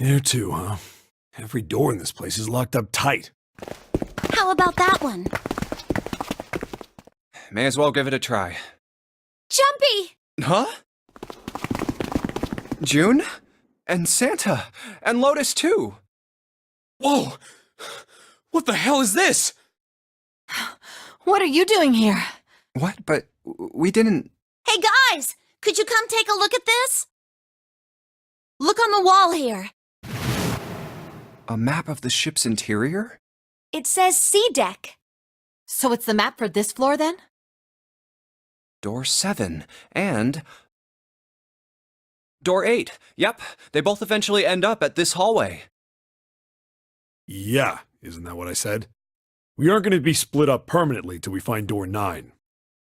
There too, huh? Every door in this place is locked up tight. How about that one? May as well give it a try. Junpei! Huh? June? And Santa? And Lotus too! Whoa! What the hell is this? What are you doing here? What? But we didn't... Hey guys! Could you come take a look at this? Look on the wall here. A map of the ship's interior? It says C deck. So it's the map for this floor then? Door 7. And... Door 8. Yep, they both eventually end up at this hallway. Yeah, isn't that what I said? We aren't going to be split up permanently till we find door 9.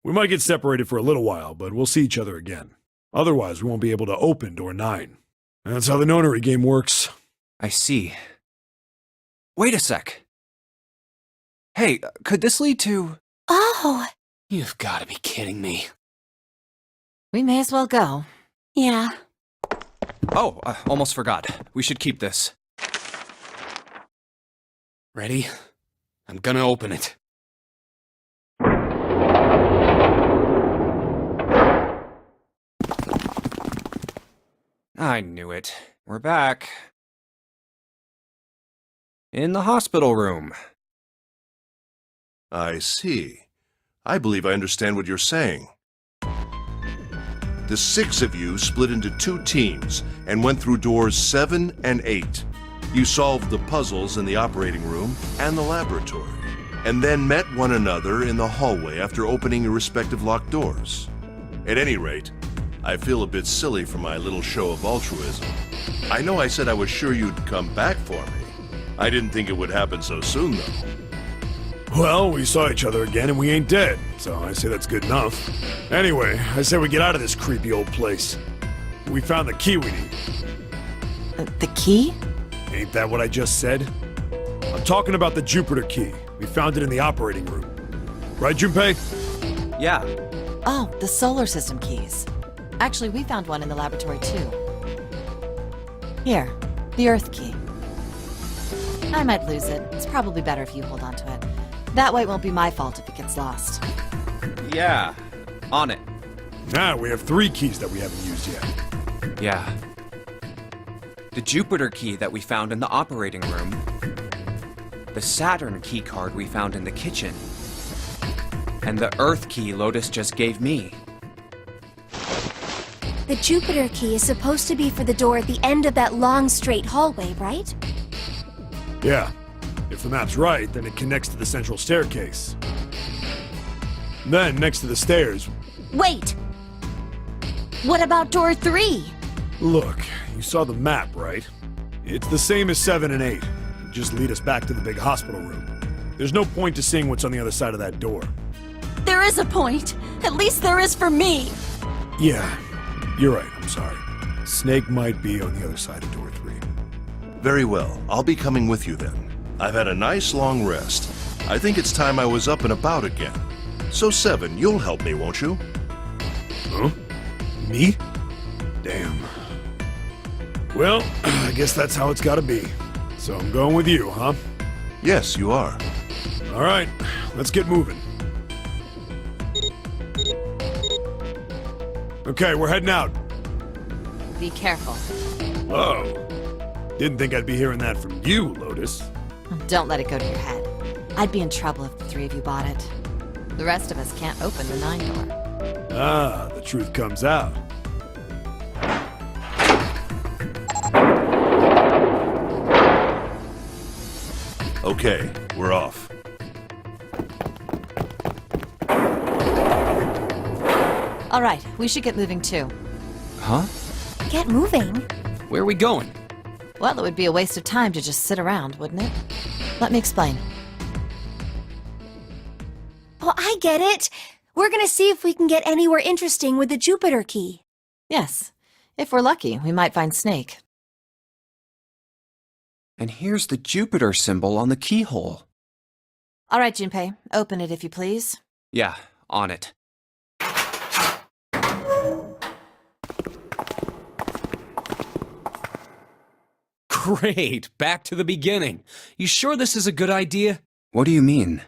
We might get separated for a little while, but we'll see each other again. Otherwise, we won't be able to open door 9. And that's how the Nonary game works. I see. Wait a sec. Hey, could this lead to... Oh, You've got to be kidding me. We may as well go. yeah. Oh, almost forgot. We should keep this. Ready? I'm gonna open it. I knew it. We're back. In the hospital room. I see. I believe I understand what you're saying. The 6 of you split into 2 teams and went through doors 7 and 8. You solved the puzzles in the operating room and the laboratory, and then met one another in the hallway after opening your respective locked doors. At any rate, I feel a bit silly for my little show of altruism. I know I said I was sure you'd come back for me. I didn't think it would happen so soon, though. Well, we saw each other again and we ain't dead, so I say that's good enough. Anyway, I say we get out of this creepy old place. We found the key we need. The key? Ain't that what I just said? I'm talking about the Jupiter key. We found it in the operating room. Right, Junpei? Yeah. Oh, the solar system keys. Actually, we found one in the laboratory too. Here, the Earth key. I might lose it. It's probably better if you hold on to it. That way it won't be my fault if it gets lost. Yeah. On it. Now we have 3 keys that we haven't used yet. Yeah. The Jupiter key that we found in the operating room. The Saturn key card we found in the kitchen. And the Earth key Lotus just gave me. The Jupiter key is supposed to be for the door at the end of that long, straight hallway, right? Yeah. If the map's right, then it connects to the central staircase. Then, next to the stairs... Wait! What about door 3? Look, you saw the map, right? It's the same as 7 and 8. It just lead us back to the big hospital room. There's no point to seeing what's on the other side of that door. There is a point. At least there is for me. Yeah, you're right, I'm sorry. Snake might be on the other side of door 3. Very well. I'll be coming with you then. I've had a nice long rest. I think it's time I was up and about again. So 7, you'll help me, won't you? Huh? Me? Damn. Well, I guess that's how it's gotta be. So I'm going with you, huh? Yes, you are. All right, let's get moving. Okay, we're heading out. Be careful. Oh. Didn't think I'd be hearing that from you, Lotus. Don't let it go to your head. I'd be in trouble if the 3 of you bought it. The rest of us can't open the 9 door. Ah, the truth comes out. Okay, we're off. All right, we should get moving too. Huh? Get moving. Where are we going? Well, it would be a waste of time to just sit around, wouldn't it? Let me explain. Oh, I get it. We're gonna see if we can get anywhere interesting with the Jupiter key. Yes. If we're lucky, we might find Snake. And here's the Jupiter symbol on the keyhole. All right, Junpei, open it if you please. Yeah, on it. Great, back to the beginning. You sure this is a good idea? What do you mean?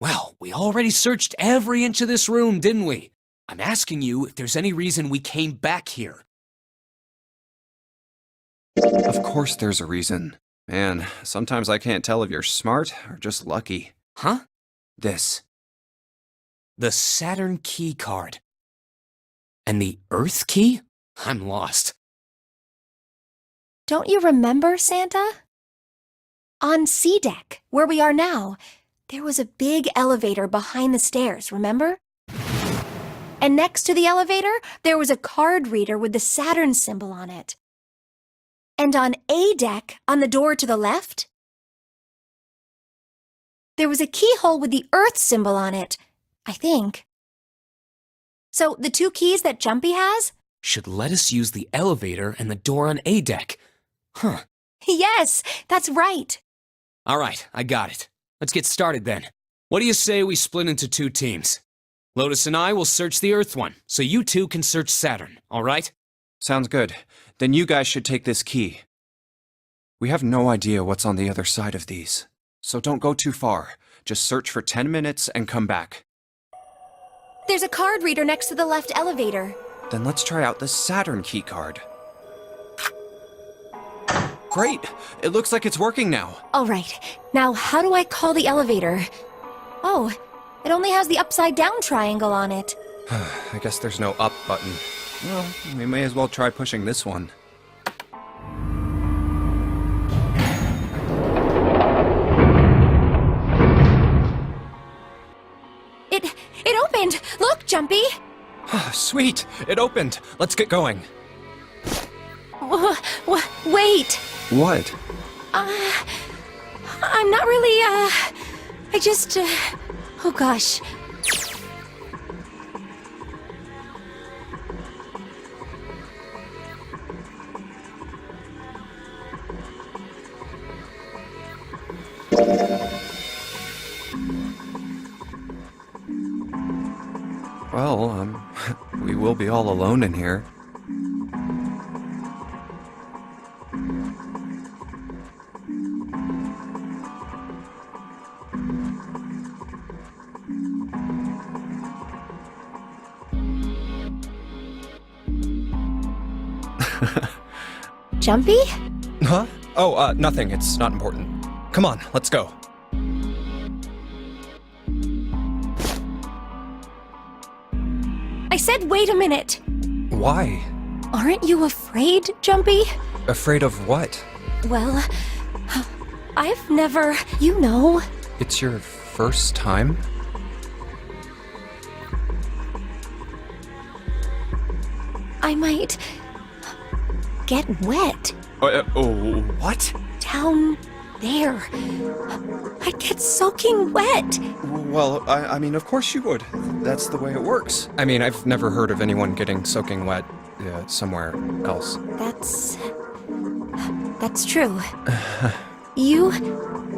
Well, we already searched every inch of this room, didn't we? I'm asking you if there's any reason we came back here. Of course there's a reason. Man, sometimes I can't tell if you're smart or just lucky. Huh? This. The Saturn Key card. And the Earth Key? I'm lost. Don't you remember, Santa? On C deck, where we are now, there was a big elevator behind the stairs, remember? And next to the elevator, there was a card reader with the Saturn symbol on it. And on A deck, on the door to the left, there was a keyhole with the Earth symbol on it, I think. So the two keys that Junpei has? Should let us use the elevator and the door on A deck. Huh. Yes, that's right. All right, I got it. Let's get started then. What do you say we split into 2 teams? Lotus and I will search the Earth one, so you two can search Saturn, all right? Sounds good. Then you guys should take this key. We have no idea what's on the other side of these, so don't go too far. Just search for 10 minutes and come back. There's a card reader next to the left elevator. Then let's try out the Saturn Key card. Great! It looks like it's working now. All right, now how do I call the elevator? Oh, it only has the upside-down triangle on it. I guess there's no up button. Well, we may as well try pushing this one. It opened! Look, Junpei! Sweet! It opened! Let's get going. Wait! What? I'm not really, I just, oh gosh. Well, we will be all alone in here. Junpei? Huh? Oh, nothing. It's not important. Come on, let's go. I said wait a minute. Why? Aren't you afraid, Junpei? Afraid of what? Well, I've never, you know. It's your first time? I might get wet What? down there. I'd get soaking wet. Well, I mean, of course you would. That's the way it works. I mean, I've never heard of anyone getting soaking wet somewhere else. That's true. You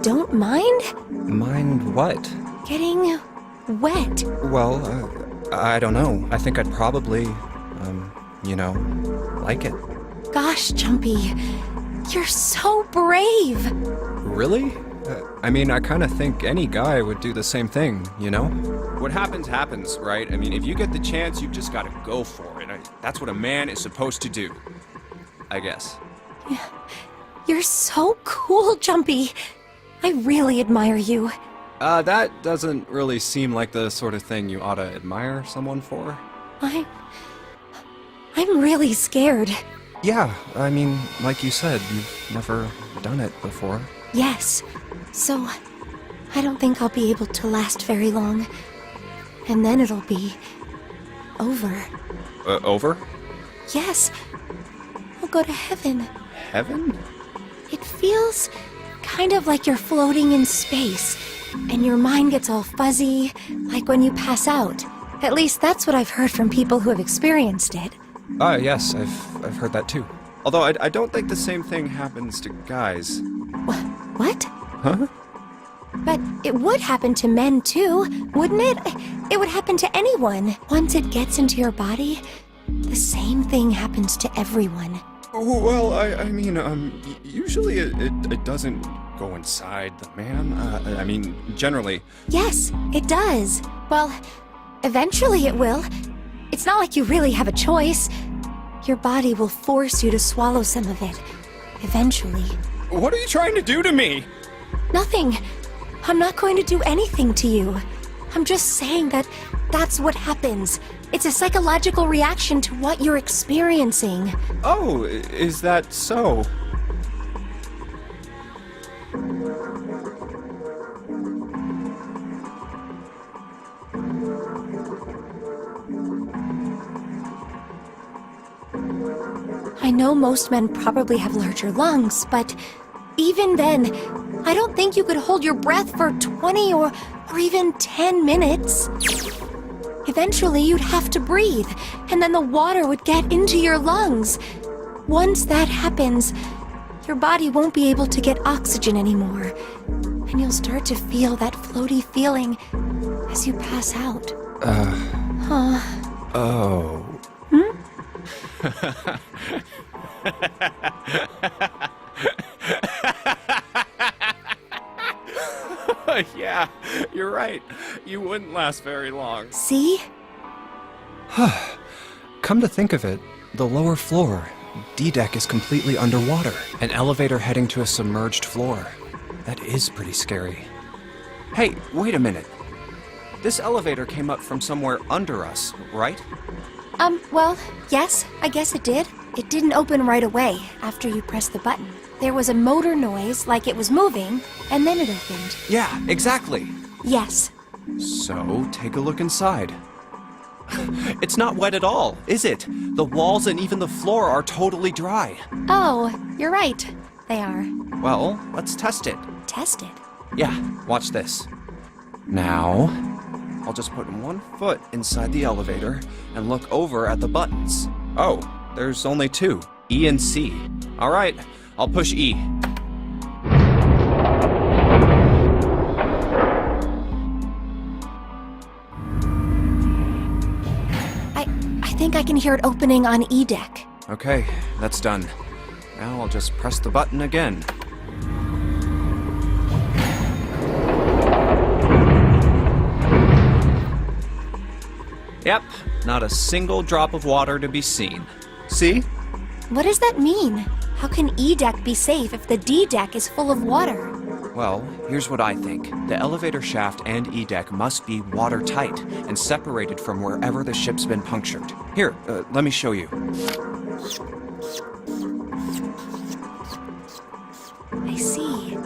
don't mind Mind what? getting wet? Well, I don't know. I think I'd probably, like it. Gosh, Junpei, you're so brave. Really? I mean, I kind of think any guy would do the same thing, you know? What happens, happens, right? I mean, if you get the chance, you've just got to go for it. That's what a man is supposed to do. I guess. You're so cool, Junpei. I really admire you. That doesn't really seem like the sort of thing you ought to admire someone for. I'm really scared. Yeah, I mean, like you said, you've never done it before. Yes. So, I don't think I'll be able to last very long. And then it'll be over. Over? Yes. I'll go to heaven. Heaven? It feels kind of like you're floating in space, and your mind gets all fuzzy, like when you pass out. At least that's what I've heard from people who have experienced it. Yes, I've heard that too. Although I don't think the same thing happens to guys. What? Huh? But it would happen to men too, wouldn't it? It would happen to anyone. Once it gets into your body, the same thing happens to everyone. Well, I mean, usually it doesn't go inside the man. I mean, generally. Yes, it does. Well, eventually it will. It's not like you really have a choice. Your body will force you to swallow some of it. Eventually. What are you trying to do to me? Nothing. I'm not going to do anything to you. I'm just saying that that's what happens. It's a psychological reaction to what you're experiencing. Oh, is that so? I know most men probably have larger lungs, but even then, I don't think you could hold your breath for 20 or even 10 minutes. Eventually, you'd have to breathe, and then the water would get into your lungs. Once that happens, your body won't be able to get oxygen anymore, and you'll start to feel that floaty feeling as you pass out. Oh. Yeah, you're right. You wouldn't last very long. See? Come to think of it, the lower floor, D-deck, is completely underwater. An elevator heading to a submerged floor. That is pretty scary. Hey, wait a minute. This elevator came up from somewhere under us, right? Well, yes, I guess it did. It didn't open right away after you pressed the button. There was a motor noise like it was moving, and then it opened. Yeah, exactly. Yes. So, take a look inside. It's not wet at all, is it? The walls and even the floor are totally dry. Oh, you're right. They are. Well, let's test it. Test it. Yeah, watch this. Now, I'll just put one foot inside the elevator and look over at the buttons. Oh, there's only two, E and C. All right, I'll push E. I think I can hear it opening on E deck. Okay, that's done. Now I'll just press the button again. Yep, not a single drop of water to be seen. See? What does that mean? How can E deck be safe if the D deck is full of water? Well, here's what I think. The elevator shaft and E-deck must be watertight and separated from wherever the ship's been punctured. Here, let me show you. I see.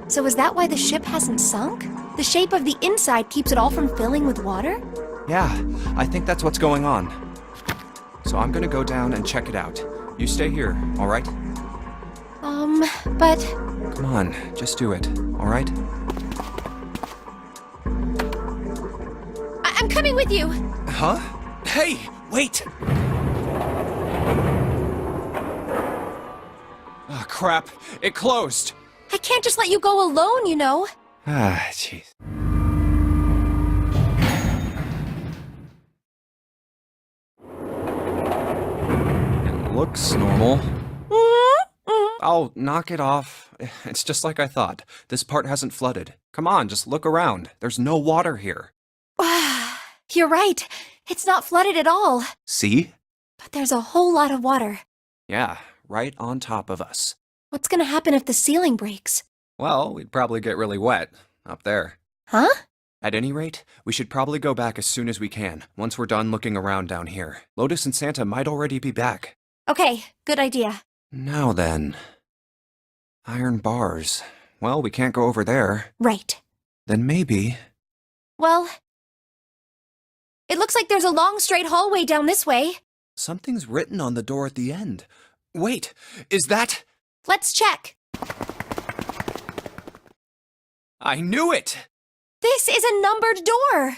So is that why the ship hasn't sunk? The shape of the inside keeps it all from filling with water? Yeah, I think that's what's going on. So I'm gonna go down and check it out. You stay here, all right? But... Come on, just do it, all right? I'm coming with you! Huh? Hey, wait! Oh, crap. It closed. I can't just let you go alone, you know. Ah, jeez. It looks normal. Oh, knock it off. It's just like I thought. This part hasn't flooded. Come on, just look around. There's no water here. You're right. It's not flooded at all. See? But there's a whole lot of water. Yeah, right on top of us. What's gonna happen if the ceiling breaks? Well, we'd probably get really wet up there. Huh? At any rate, we should probably go back as soon as we can, once we're done looking around down here. Lotus and Santa might already be back. Okay, good idea. Now then. Iron bars. Well, we can't go over there. Right. Then maybe... Well... It looks like there's a long straight hallway down this way. Something's written on the door at the end. Wait, is that... Let's check. I knew it! This is a numbered door.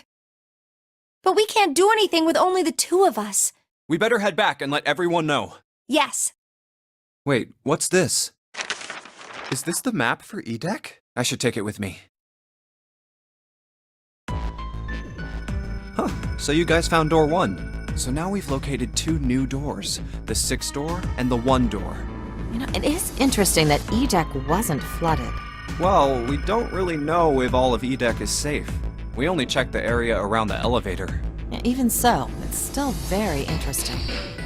But we can't do anything with only the two of us. We better head back and let everyone know. Yes. Wait, what's this? Is this the map for E-deck? I should take it with me. Huh, so you guys found door 1. So now we've located 2 new doors, the 6th door and the 1 door. You know, it is interesting that E-Deck wasn't flooded. Well, we don't really know if all of E-Deck is safe. We only checked the area around the elevator. Yeah, even so, it's still very interesting.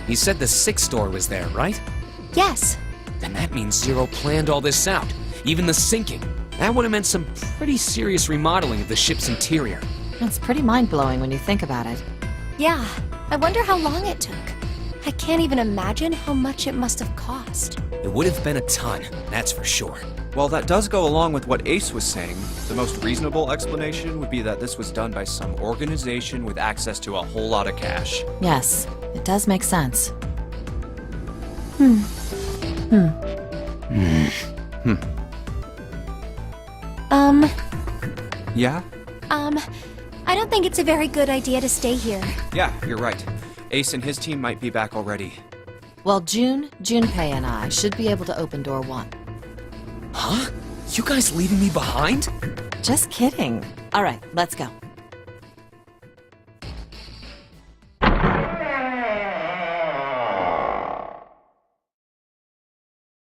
You said the 6th door was there, right? Yes. Then that means Zero planned all this out, even the sinking. That would have meant some pretty serious remodeling of the ship's interior. It's pretty mind-blowing when you think about it. Yeah. I wonder how long it took. I can't even imagine how much it must have cost. It would have been a ton, that's for sure. Well, that does go along with what Ace was saying. The most reasonable explanation would be that this was done by some organization with access to a whole lot of cash. Yes, it does make sense. Yeah? I don't think it's a very good idea to stay here. Yeah, you're right. Ace and his team might be back already. Well, Junpei and I should be able to open door 1. Huh? You guys leaving me behind? Just kidding. All right, let's go.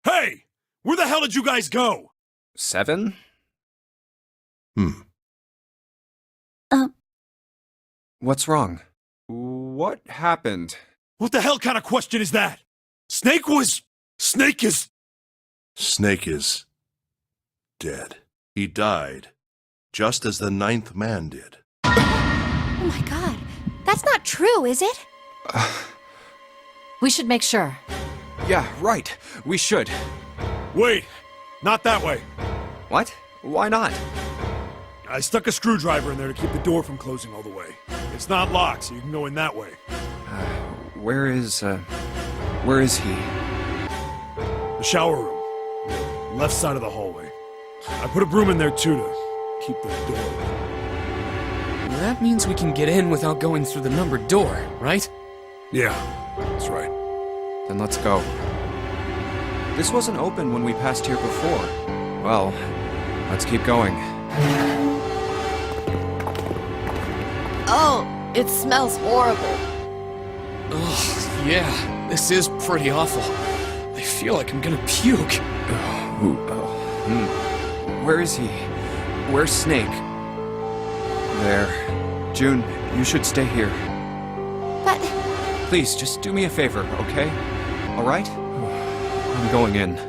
Hey! Where the hell did you guys go? 7? What's wrong? What happened? What the hell kind of question is that? Snake is... Snake is dead. He died, just as the 9th man did. Oh my god. That's not true, is it? We should make sure. Yeah, right. We should. Wait, not that way. What? Why not? I stuck a screwdriver in there to keep the door from closing all the way. It's not locked, so you can go in that way. Where is he? The shower room. Left side of the hallway. I put a broom in there too to keep the door open. That means we can get in without going through the numbered door, right? Yeah, that's right. Then let's go. This wasn't open when we passed here before. Well, let's keep going. Oh, it smells horrible. Ugh, yeah, this is pretty awful. I feel like I'm gonna puke. Where is he? Where's Snake? There. June, you should stay here. But... Please, just do me a favor, okay? Alright? I'm going in.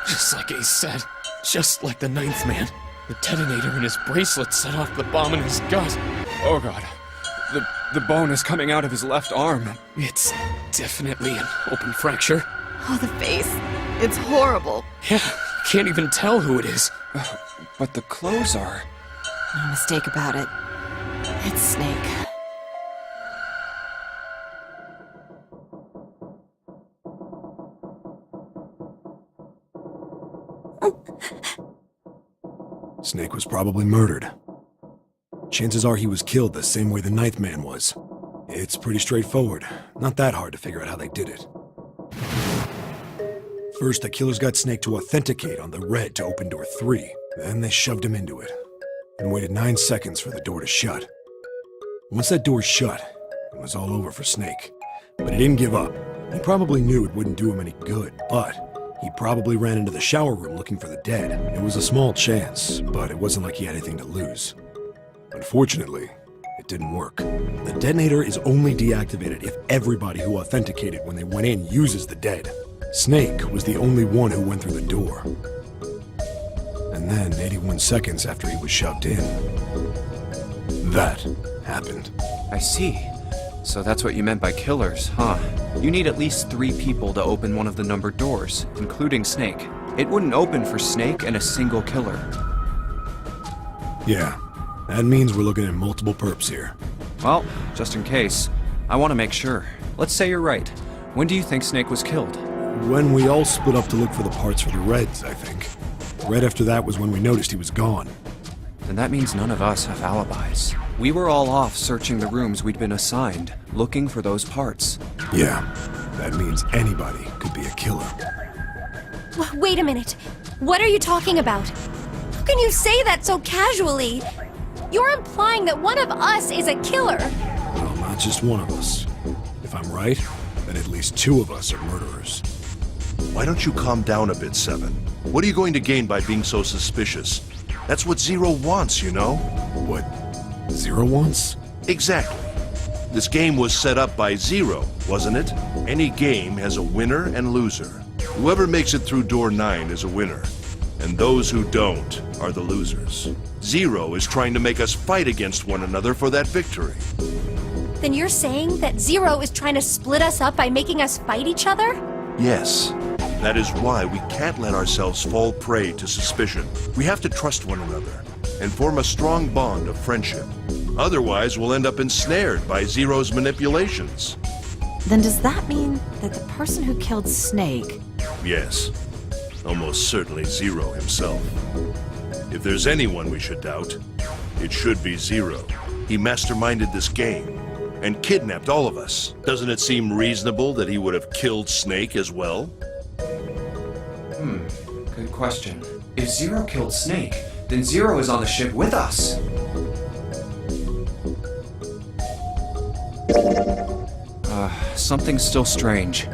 Just like Ace said. Just like the 9th man. The detonator in his bracelet set off the bomb in his gut. Oh god. The bone is coming out of his left arm. It's definitely an open fracture. Oh, the face. It's horrible. Yeah, can't even tell who it is. But the clothes are... No mistake about it. It's Snake. Snake was probably murdered. Chances are he was killed the same way the 9th man was. It's pretty straightforward. Not that hard to figure out how they did it. First, the killers got Snake to authenticate on the red to open door 3. Then they shoved him into it, and waited 9 seconds for the door to shut. Once that door shut, it was all over for Snake. But he didn't give up. He probably knew it wouldn't do him any good, but he probably ran into the shower room looking for the dead. It was a small chance, but it wasn't like he had anything to lose. Unfortunately, it didn't work. The detonator is only deactivated if everybody who authenticated when they went in uses the dead. Snake was the only one who went through the door. And then, 81 seconds after he was shoved in, that happened. I see. So that's what you meant by killers, huh? You need at least 3 people to open one of the numbered doors, including Snake. It wouldn't open for Snake and a single killer. Yeah, that means we're looking at multiple perps here. Well, just in case, I want to make sure. Let's say you're right. When do you think Snake was killed? When we all split up to look for the parts for the Reds, I think. Right after that was when we noticed he was gone. Then that means none of us have alibis. We were all off searching the rooms we'd been assigned, looking for those parts. Yeah, that means anybody could be a killer. Wait a minute. What are you talking about? How can you say that so casually? You're implying that one of us is a killer. Well, not just one of us. If I'm right, then at least 2 of us are murderers. Why don't you calm down a bit, Seven? What are you going to gain by being so suspicious? That's what Zero wants, you know? What Zero wants? Exactly. This game was set up by Zero, wasn't it? Any game has a winner and loser. Whoever makes it through door 9 is a winner, and those who don't are the losers. Zero is trying to make us fight against one another for that victory. Then you're saying that Zero is trying to split us up by making us fight each other? Yes. That is why we can't let ourselves fall prey to suspicion. We have to trust one another and form a strong bond of friendship. Otherwise, we'll end up ensnared by Zero's manipulations. Then does that mean that the person who killed Snake... Yes. Almost certainly Zero himself. If there's anyone we should doubt, it should be Zero. He masterminded this game and kidnapped all of us. Doesn't it seem reasonable that he would have killed Snake as well? Good question. If Zero killed Snake, then Zero is on the ship with us. Something's still strange.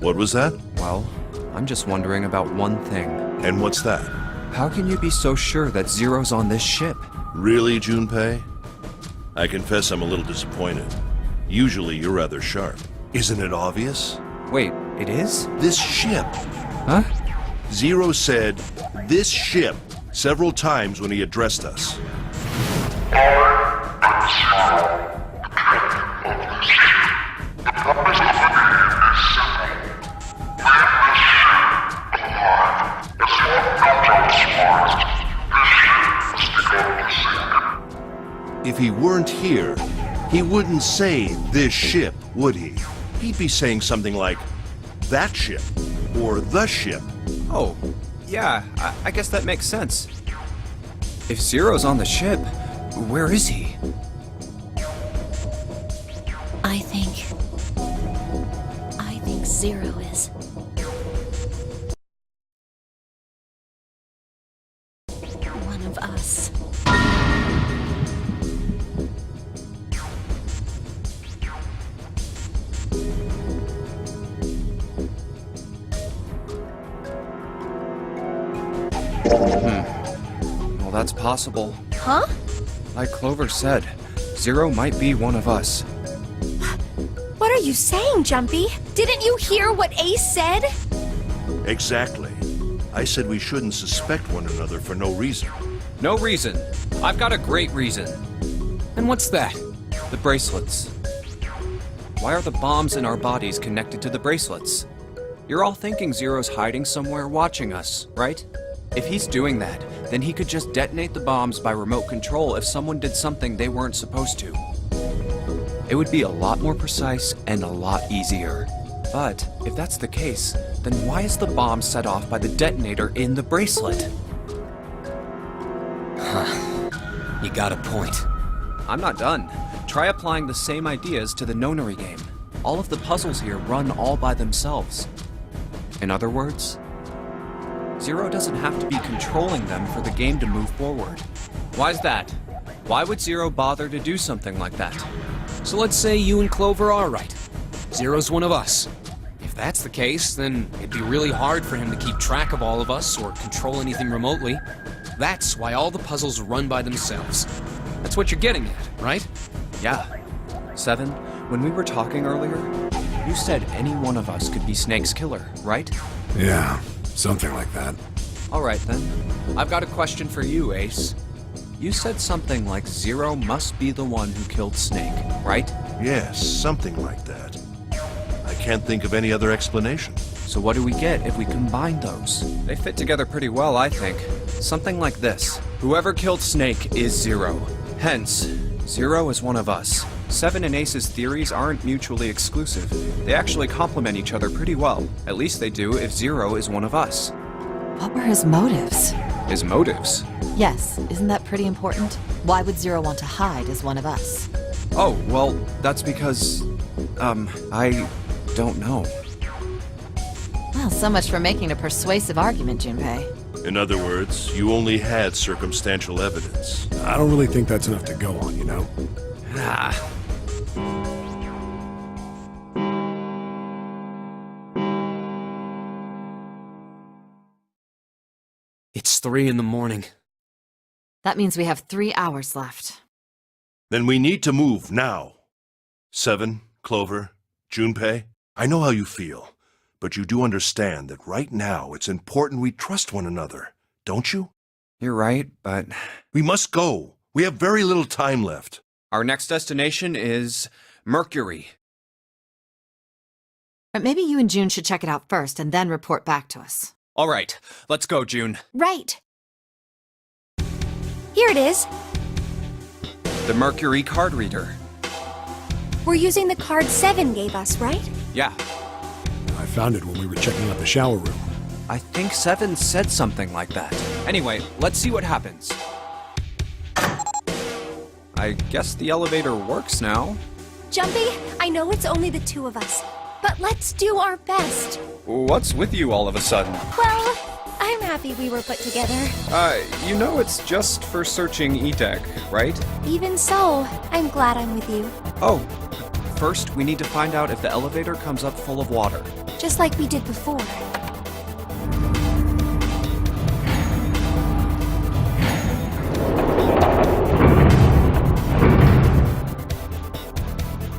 What was that? Well, I'm just wondering about one thing. And what's that? How can you be so sure that Zero's on this ship? Really, Junpei? I confess I'm a little disappointed. Usually you're rather sharp. Isn't it obvious? Wait, it is? This ship. Huh? Zero said, "this ship," several times when he addressed us. If he weren't here, he wouldn't say "this ship," would he? He'd be saying something like, "that ship," or "the ship." Oh, yeah, I guess that makes sense. If Zero's on the ship, where is he? I think Zero is. One of us. Well, that's possible. Huh? Like Clover said, Zero might be one of us. What are you saying, Jumpy? Didn't you hear what Ace said? Exactly. I said we shouldn't suspect one another for no reason. No reason. I've got a great reason. And what's that? The bracelets. Why are the bombs in our bodies connected to the bracelets? You're all thinking Zero's hiding somewhere watching us, right? If he's doing that, then he could just detonate the bombs by remote control if someone did something they weren't supposed to. It would be a lot more precise and a lot easier. But if that's the case, then why is the bomb set off by the detonator in the bracelet? You got a point. I'm not done. Try applying the same ideas to the Nonary game. All of the puzzles here run all by themselves. In other words, Zero doesn't have to be controlling them for the game to move forward. Why's that? Why would Zero bother to do something like that? So let's say you and Clover are right. Zero's one of us. If that's the case, then it'd be really hard for him to keep track of all of us or control anything remotely. That's why all the puzzles run by themselves. That's what you're getting at, right? Yeah. Seven, when we were talking earlier, you said any one of us could be Snake's killer, right? Yeah, something like that. Alright then. I've got a question for you, Ace. You said something like Zero must be the one who killed Snake, right? Yes, something like that. I can't think of any other explanation. So what do we get if we combine those? They fit together pretty well, I think. Something like this. Whoever killed Snake is Zero. Hence, Zero is one of us. Seven and Ace's theories aren't mutually exclusive. They actually complement each other pretty well. At least they do if Zero is one of us. What were his motives? His motives? Yes, isn't that pretty important? Why would Zero want to hide as one of us? Oh, well, that's because... I don't know. Well, so much for making a persuasive argument, Junpei. In other words, you only had circumstantial evidence. I don't really think that's enough to go on, you know? Ah. It's 3 in the morning. That means we have 3 hours left. Then we need to move now. 7, Clover, Junpei, I know how you feel, but you do understand that right now it's important we trust one another, don't you? You're right, but We must go. We have very little time left. our next destination is Mercury. But maybe you and June should check it out first and then report back to us. All right, let's go, June. Right. Here it is. The Mercury card reader. We're using the card 7 gave us, right? Yeah, I found it when we were checking out the shower room. I think 7 said something like that. Anyway, let's see what happens. I guess the elevator works now. Junpei, I know it's only the 2 of us, but let's do our best. What's with you all of a sudden? Well, I'm happy we were put together. You know it's just for searching E-Deck, right? Even so, I'm glad I'm with you. Oh, first we need to find out if the elevator comes up full of water. Just like we did before.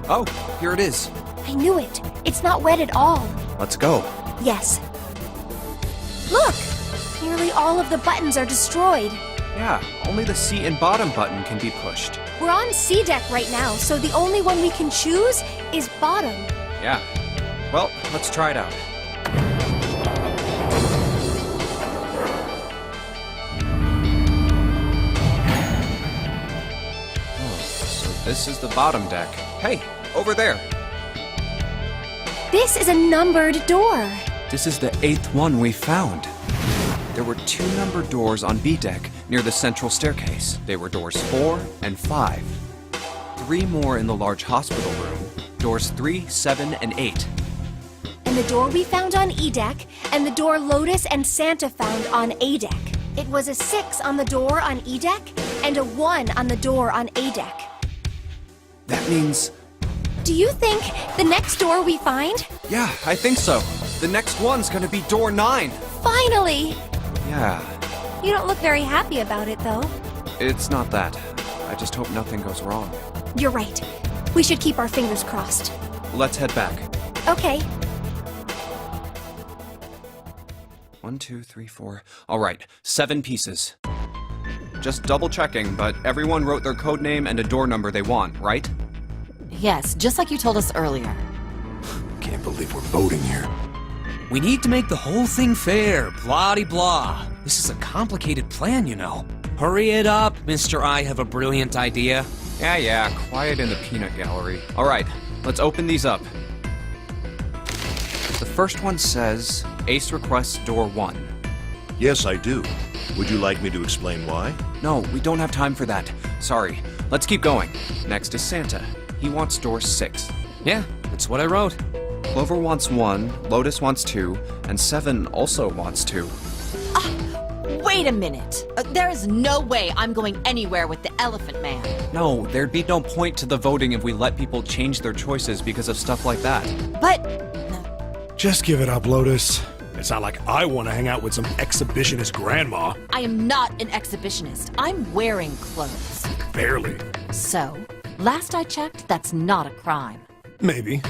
Oh, here it is. I knew it. It's not wet at all. Let's go. Yes. Look! Nearly all of the buttons are destroyed. Yeah, only the seat and bottom button can be pushed. We're on C deck right now, so the only one we can choose is bottom. Yeah. Well, let's try it out. Oh, so this is the bottom deck. Hey, over there. This is a numbered door. This is the 8th one we found. There were 2 numbered doors on B deck near the central staircase. They were doors 4 and 5. 3 more in the large hospital room, doors 3, 7, and 8. And the door we found on E deck, and the door Lotus and Santa found on A deck. It was a 6 on the door on E deck, and a 1 on the door on A deck. That means... Do you think the next door we find? Yeah, I think so. The next one's gonna be door 9. Finally! Yeah, You don't look very happy about it, though. it's not that. I just hope nothing goes wrong. You're right. We should keep our fingers crossed. Let's head back. Okay. 1, 2, 3, 4. All right, 7 pieces. Just double checking, but everyone wrote their code name and a door number they want, right? Yes, just like you told us earlier. Can't believe we're voting here. We need to make the whole thing fair, blah-de-blah. This is a complicated plan, you know. Hurry it up, Mr. I have a brilliant idea. Yeah, quiet in the peanut gallery. All right, let's open these up. The first one says, Ace requests door 1. Yes, I do. Would you like me to explain why? No, we don't have time for that. Sorry. Let's keep going. Next is Santa. He wants door 6. Yeah, that's what I wrote. Clover wants 1, Lotus wants 2, and 7 also wants 2. Wait a minute. There is no way I'm going anywhere with the Elephant Man. No, there'd be no point to the voting if we let people change their choices because of stuff like that. But Just give it up, Lotus. It's not like I want to hang out with some exhibitionist grandma. I am not an exhibitionist. I'm wearing clothes. Barely. So, last I checked, that's not a crime. Maybe.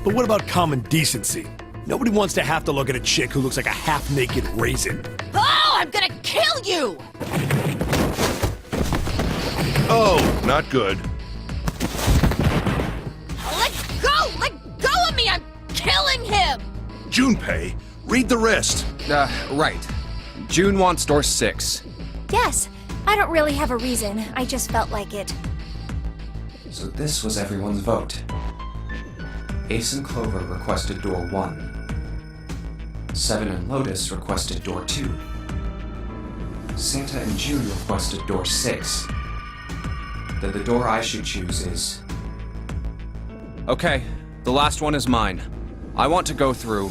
But what about common decency? Nobody wants to have to look at a chick who looks like a half-naked raisin. Oh, I'm gonna kill you! Oh, not good. Let go! Let go of me! I'm killing him! Junpei, read the rest. Right. June wants door 6. Yes. I don't really have a reason. I just felt like it. So this was everyone's vote. Ace and Clover requested door 1. 7 and Lotus requested door 2. Santa and June requested door 6. Then the door I should choose is... Okay, the last one is mine. I want to go through